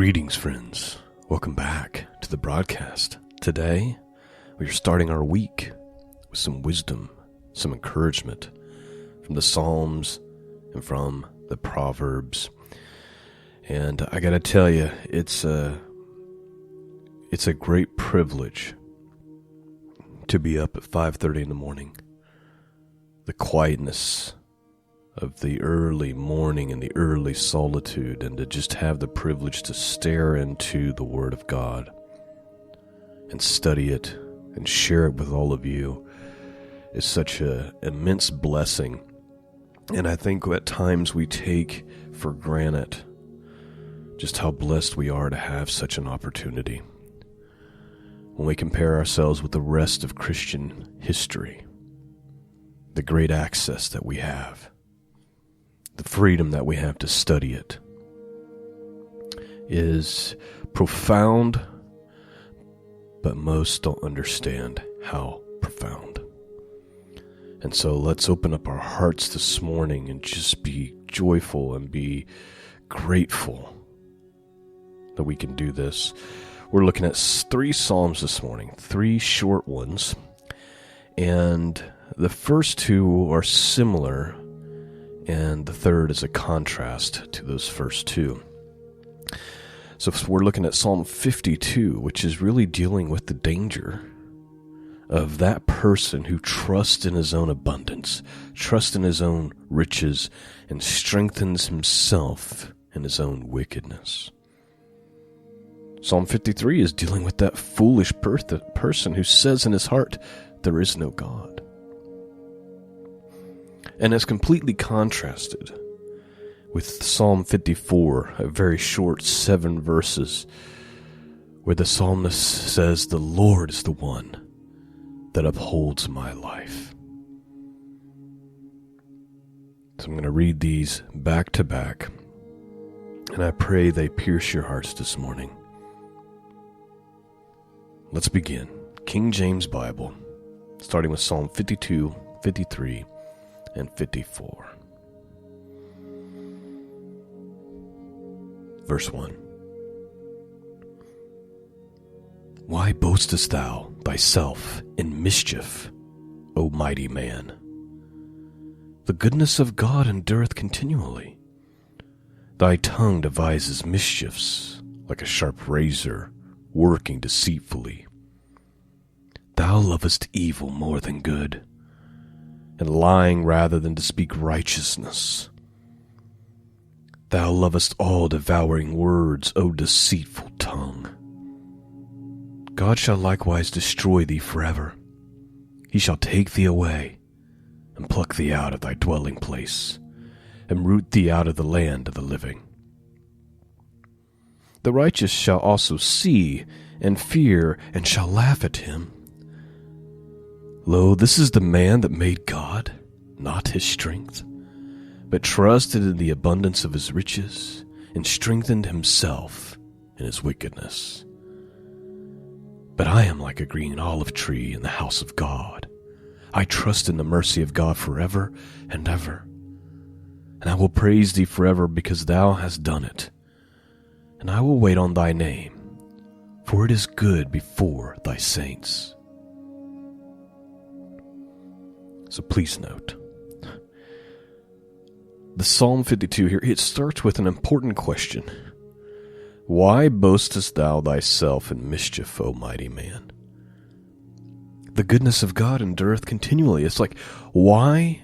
Greetings, friends. Welcome back to the broadcast. Today, we are starting our week with some wisdom, some encouragement from the Psalms and from the Proverbs. And I gotta tell you, it's a great privilege to be up at 5:30 in the morning. The quietness of the early morning and the early solitude, and to just have the privilege to stare into the Word of God and study it and share it with all of you is such an immense blessing. And I think at times we take for granted just how blessed we are to have such an opportunity when we compare ourselves with the rest of Christian history. The great access that we have, the freedom that we have to study it, is profound, but most don't understand how profound. And so let's open up our hearts this morning and just be joyful and be grateful that we can do this. We're looking at 3 Psalms this morning, 3 short ones, and the first 2 are similar, and the third is a contrast to those first 2. So we're looking at Psalm 52, which is really dealing with the danger of that person who trusts in his own abundance, trusts in his own riches, and strengthens himself in his own wickedness. Psalm 53 is dealing with that foolish person who says in his heart, there is no God. And it's completely contrasted with Psalm 54, a very short 7 verses, where the psalmist says, the Lord is the one that upholds my life. So I'm going to read these back to back, and I pray they pierce your hearts this morning. Let's begin. King James Bible, starting with Psalm 52, 53, and 54. Verse 1. Why boastest thou thyself in mischief, O mighty man? The goodness of God endureth continually. Thy tongue devises mischiefs, like a sharp razor, working deceitfully. Thou lovest evil more than good, and lying rather than to speak righteousness. Thou lovest all devouring words, O deceitful tongue. God shall likewise destroy thee forever. He shall take thee away, and pluck thee out of thy dwelling place, and root thee out of the land of the living. The righteous shall also see and fear, and shall laugh at him. Lo, this is the man that made God, not his strength, but trusted in the abundance of his riches, and strengthened himself in his wickedness. But I am like a green olive tree in the house of God. I trust in the mercy of God forever and ever. And I will praise thee forever, because thou hast done it. And I will wait on thy name, for it is good before thy saints. So please note, the Psalm 52 here, it starts with an important question. Why boastest thou thyself in mischief, O mighty man? The goodness of God endureth continually. It's like, why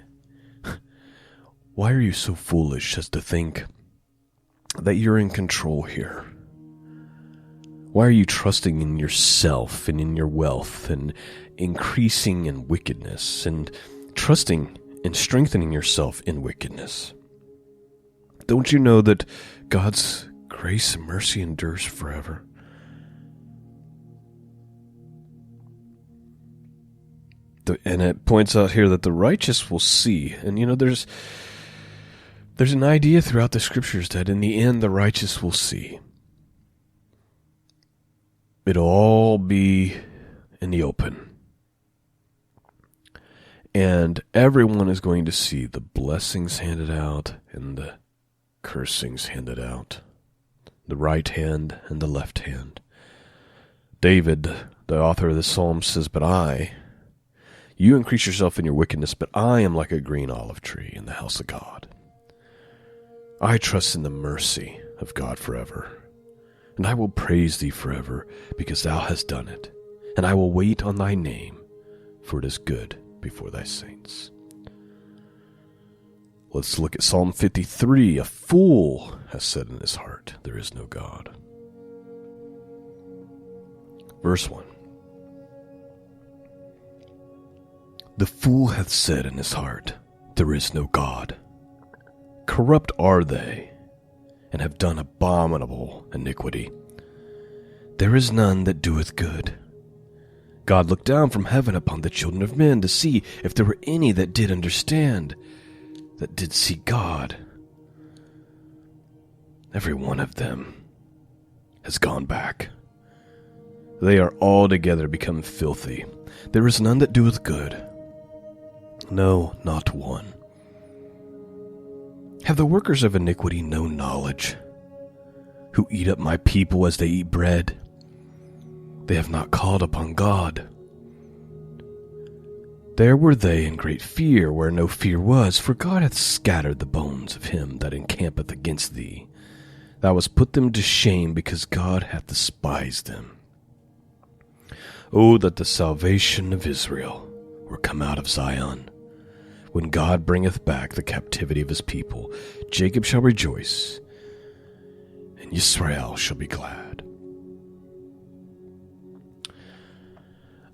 are you so foolish as to think that you're in control here? Why are you trusting in yourself and in your wealth and increasing in wickedness and trusting and strengthening yourself in wickedness? Don't you know that God's grace and mercy endures forever? And it points out here that the righteous will see. And there's an idea throughout the scriptures that in the end the righteous will see. It'll all be in the open. And everyone is going to see the blessings handed out and the cursings handed out. the right hand and the left hand. David, the author of this psalm, says, You increase yourself in your wickedness, but I am like a green olive tree in the house of God. I trust in the mercy of God forever, and I will praise thee forever, because thou hast done it, and I will wait on thy name, for it is good before thy saints. Let's look at Psalm 53. A fool has said in his heart, there is no God. Verse 1. The fool hath said in his heart, there is no God. Corrupt are they, and have done abominable iniquity. There is none that doeth good. God looked down from heaven upon the children of men to see if there were any that did understand, that did see God. Every one of them has gone back. They are altogether become filthy. There is none that doeth good. No, not one. Have the workers of iniquity no knowledge, who eat up my people as they eat bread? They have not called upon God. There were they in great fear where no fear was, for God hath scattered the bones of him that encampeth against thee. Thou hast put them to shame, because God hath despised them. O that the salvation of Israel were come out of Zion. When God bringeth back the captivity of his people, Jacob shall rejoice, and Israel shall be glad.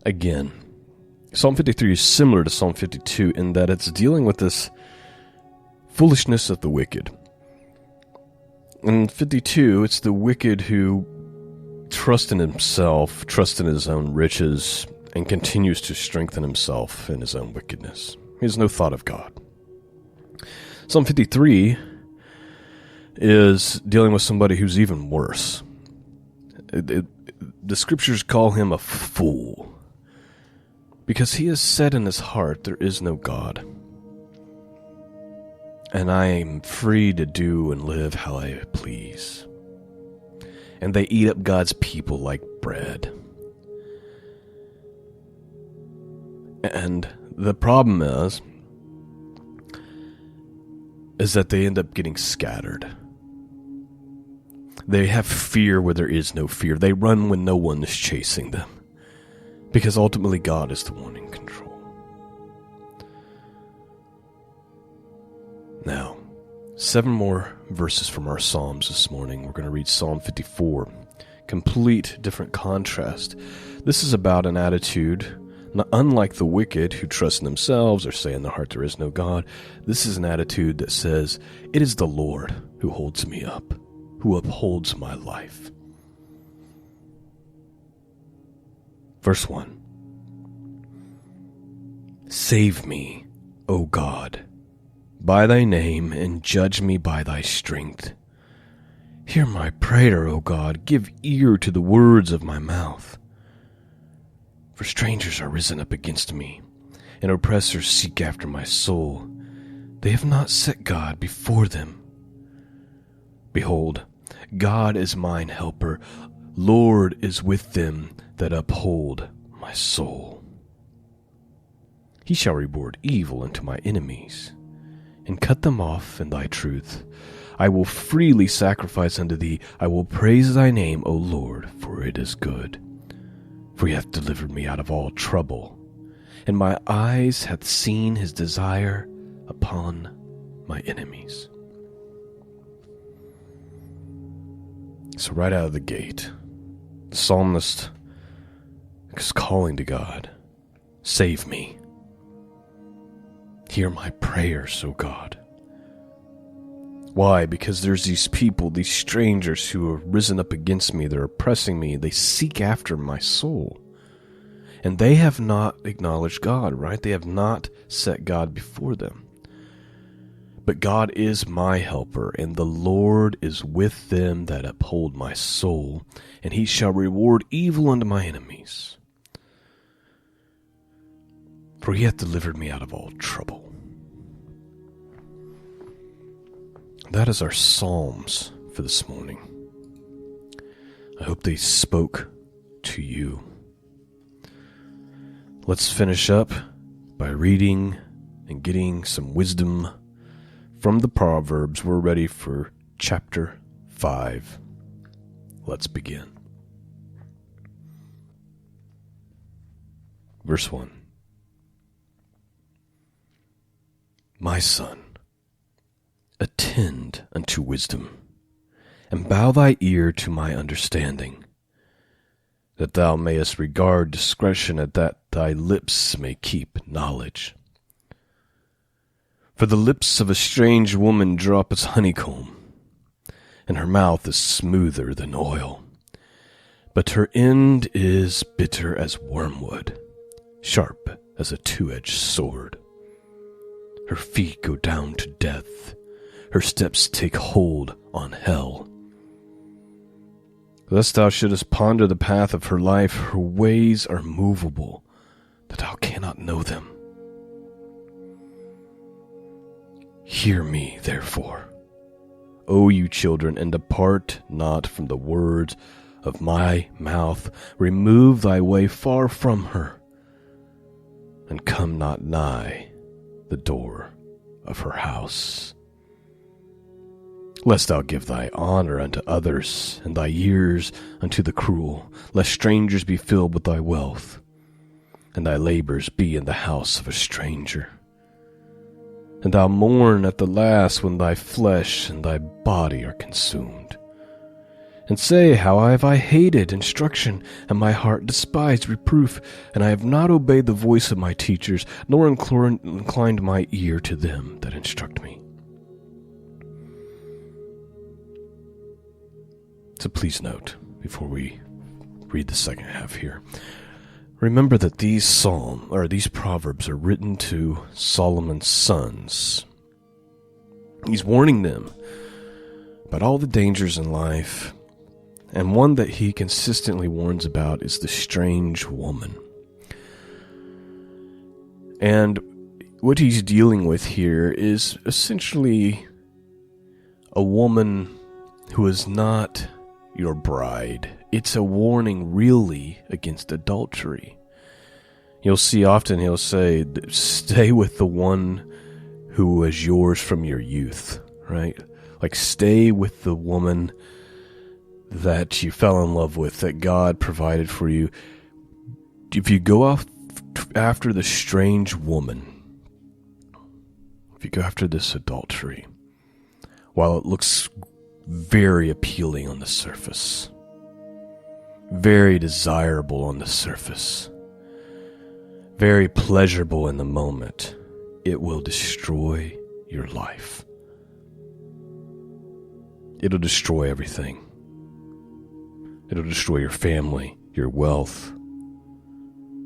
Again, Psalm 53 is similar to Psalm 52 in that it's dealing with this foolishness of the wicked. In 52, it's the wicked who trusts in himself, trusts in his own riches, and continues to strengthen himself in his own wickedness. He has no thought of God. Psalm 53 is dealing with somebody who's even worse. The scriptures call him a fool, because he has said in his heart, there is no God, and I am free to do and live how I please. And they eat up God's people like bread. And the problem is that they end up getting scattered. They have fear where there is no fear. They run when no one is chasing them, because ultimately God is the one in control. Now, 7 more verses from our Psalms this morning. We're going to read Psalm 54. Complete different contrast. This is about an attitude, not unlike the wicked who trust in themselves or say in their heart there is no God. This is an attitude that says, it is the Lord who holds me up, who upholds my life. Verse 1. Save me, O God, by thy name, and judge me by thy strength. Hear my prayer, O God, give ear to the words of my mouth. For strangers are risen up against me, and oppressors seek after my soul. They have not set God before them. Behold, God is mine helper. Lord is with them that uphold my soul. He shall reward evil unto my enemies, and cut them off in thy truth. I will freely sacrifice unto thee. I will praise thy name, O Lord, for it is good. For he hath delivered me out of all trouble, and my eyes hath seen his desire upon my enemies. So right out of the gate, the psalmist is calling to God, save me. Hear my prayers, O God. Why? Because there's these people, these strangers who have risen up against me. They're oppressing me. They seek after my soul. And they have not acknowledged God, right? They have not set God before them. But God is my helper, and the Lord is with them that uphold my soul, and he shall reward evil unto my enemies. For he hath delivered me out of all trouble. That is our Psalms for this morning. I hope they spoke to you. Let's finish up by reading and getting some wisdom from the Proverbs. We're ready for chapter 5. Let's begin. Verse 1. My son, attend unto wisdom, and bow thy ear to my understanding, that thou mayest regard discretion, and that thy lips may keep knowledge. For the lips of a strange woman drop as honeycomb, and her mouth is smoother than oil. But her end is bitter as wormwood, sharp as a two-edged sword. Her feet go down to death, her steps take hold on hell. Lest thou shouldest ponder the path of her life, her ways are movable, that thou cannot know them. Hear me, therefore, O you children, and depart not from the words of my mouth. Remove thy way far from her, and come not nigh the door of her house. Lest thou give thy honor unto others, and thy years unto the cruel, lest strangers be filled with thy wealth, and thy labors be in the house of a stranger. And thou mourn at the last when thy flesh and thy body are consumed. And say, how have I hated instruction, and my heart despised reproof, and I have not obeyed the voice of my teachers, nor inclined my ear to them that instruct me. So please note, before we read the second half here, remember that these Proverbs are written to Solomon's sons. He's warning them about all the dangers in life, and one that he consistently warns about is the strange woman. And what he's dealing with here is essentially a woman who is not your bride. It's a warning really against adultery. You'll see often he'll say, stay with the one who was yours from your youth, right? Like stay with the woman that you fell in love with, that God provided for you. If you go off after the strange woman, if you go after this adultery, while it looks very appealing on the surface, very desirable on the surface, very pleasurable in the moment, it will destroy your life. It'll destroy everything. It'll destroy your family, your wealth,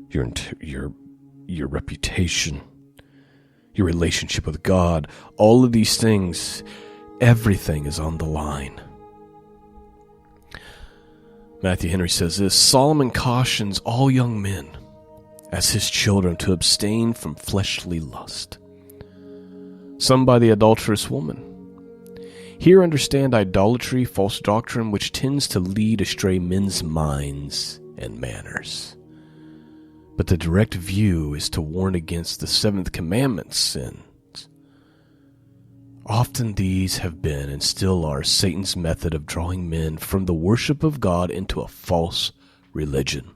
your reputation, your relationship with God. All of these things, everything is on the line. Matthew Henry says this: Solomon cautions all young men as his children to abstain from fleshly lust, some by the adulterous woman. Here understand idolatry, false doctrine, which tends to lead astray men's minds and manners. But the direct view is to warn against the seventh commandment sins. Often these have been and still are Satan's method of drawing men from the worship of God into a false religion.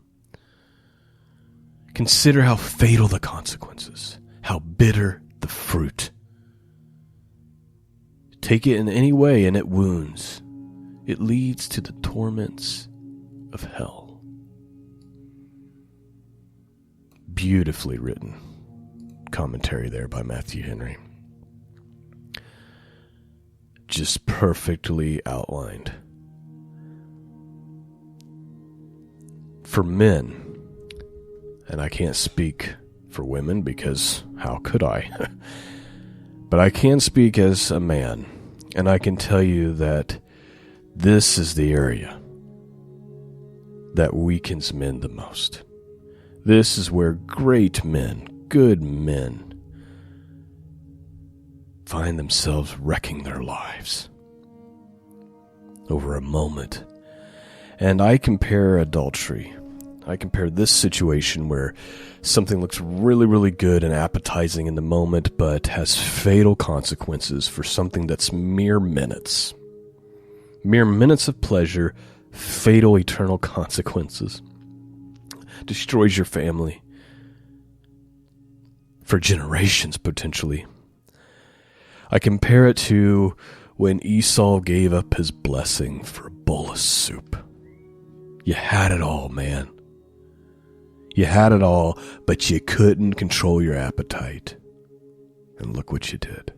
Consider how fatal the consequences, how bitter the fruit. Take it in any way and it wounds. It leads to the torments of hell. Beautifully written commentary there by Matthew Henry. Just perfectly outlined. For men, and I can't speak for women because how could I? But I can speak as a man, and I can tell you that this is the area that weakens men the most. This is where great men, good men, find themselves wrecking their lives over a moment. And I compare adultery. I compare this situation where something looks really, really good and appetizing in the moment, but has fatal consequences for something that's mere minutes. Mere minutes of pleasure, fatal eternal consequences. Destroys your family. For generations, potentially. I compare it to when Esau gave up his blessing for a bowl of soup. You had it all, man. You had it all, but you couldn't control your appetite. And look what you did.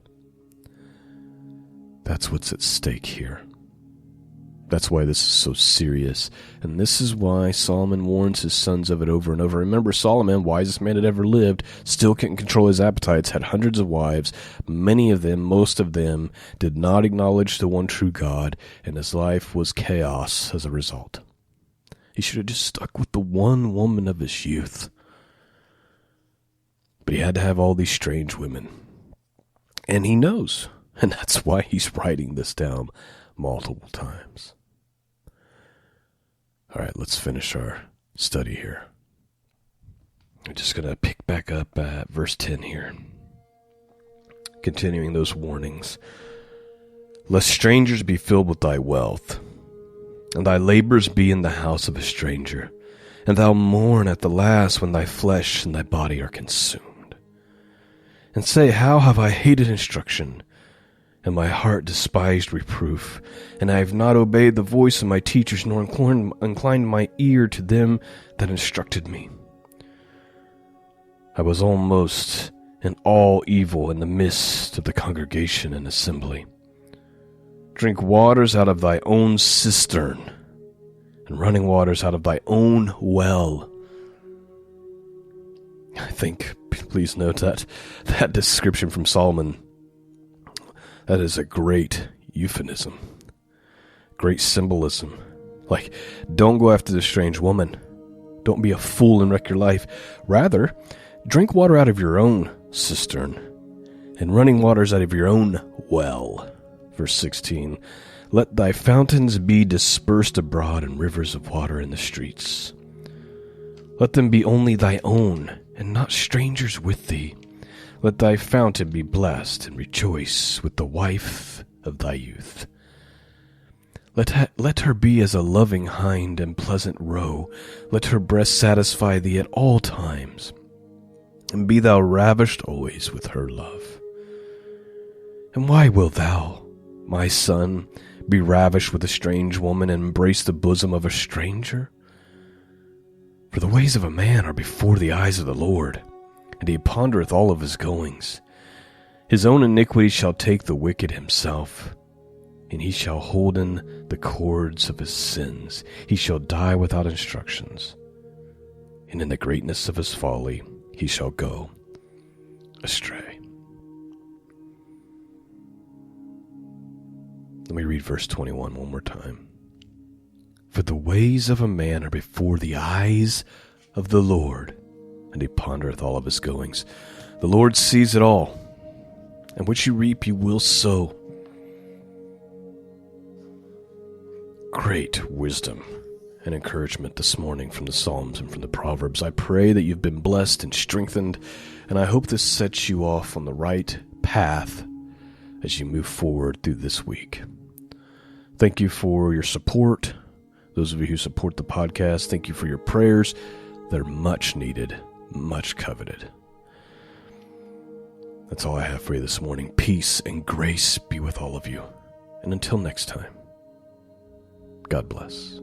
That's what's at stake here. That's why this is so serious. And this is why Solomon warns his sons of it over and over. Remember, Solomon, wisest man that ever lived, still couldn't control his appetites, had hundreds of wives. Many of them, most of them, did not acknowledge the one true God, and his life was chaos as a result. He should have just stuck with the one woman of his youth. But he had to have all these strange women. And he knows. And that's why he's writing this down multiple times. All right, let's finish our study here. I'm just going to pick back up at verse 10 here. Continuing those warnings. Lest strangers be filled with thy wealth, and thy labors be in the house of a stranger, and thou mourn at the last when thy flesh and thy body are consumed. And say, how have I hated instruction, and my heart despised reproof, and I have not obeyed the voice of my teachers, nor inclined my ear to them that instructed me. I was almost in all evil in the midst of the congregation and assembly. Drink waters out of thy own cistern, and running waters out of thy own well. I think, please note that description from Solomon, that is a great euphemism, great symbolism. Like, don't go after this strange woman. Don't be a fool and wreck your life. Rather, drink water out of your own cistern, and running waters out of your own well. Verse 16, let thy fountains be dispersed abroad and rivers of water in the streets. Let them be only thy own, and not strangers with thee. Let thy fountain be blessed, and rejoice with the wife of thy youth. Let her be as a loving hind and pleasant roe. Let her breast satisfy thee at all times, and be thou ravished always with her love. And why wilt thou, my son, be ravished with a strange woman, and embrace the bosom of a stranger? For the ways of a man are before the eyes of the Lord, and he pondereth all of his goings. His own iniquity shall take the wicked himself, and he shall holden the cords of his sins. He shall die without instructions, and in the greatness of his folly he shall go astray. Let me read verse 21 one more time. For the ways of a man are before the eyes of the Lord, and he pondereth all of his goings. The Lord sees it all, and what you reap you will sow. Great wisdom and encouragement this morning from the Psalms and from the Proverbs. I pray that you've been blessed and strengthened, and I hope this sets you off on the right path as you move forward through this week. Thank you for your support. Those of you who support the podcast, thank you for your prayers. They're much needed, much coveted. That's all I have for you this morning. Peace and grace be with all of you. And until next time, God bless.